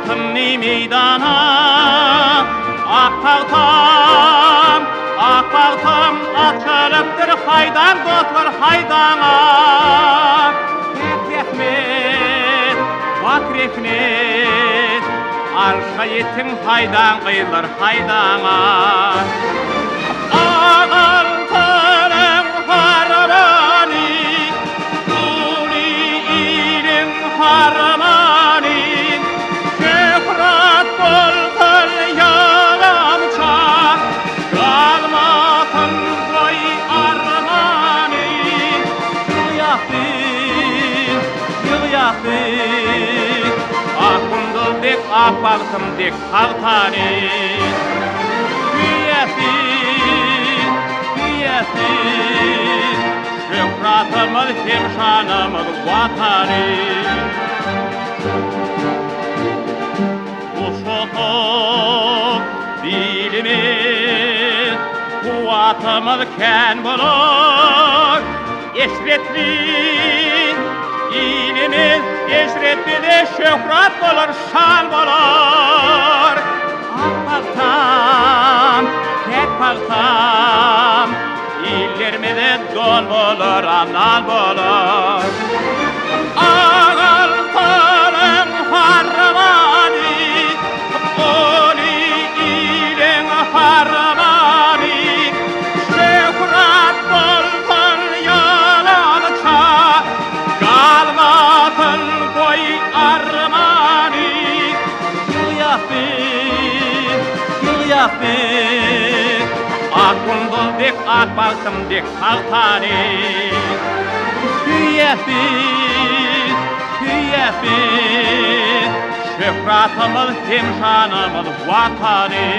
Altınlı meydana ak paltam açılıptır haydan dostlar haydana. Rahmet, bak rahmet, arşa yetin haydan kıyılır haydana. Altının harmani, uli ilin harmani, şöhret bulsun yalamça, kalmasın koy armani. Yıl akundul dek apaktım dek haltani. Şöhretimiz hem şanımız vatani. Uşutup dilimiz kuvatımız ken bulur. Eşretli ilimiz eşretli de şöhret bulur, şan bulur. Ak paltam, tek paltam, illerimize don bulur, anan bulur. Altının harmani, uli ilin harmani, şöhret bulsun yalança, kalmasın koy armani. Yıl yaptın, akundul dek ak baltım dek haltani. Hüyefin, şöhretimiz hem şanımız vatani.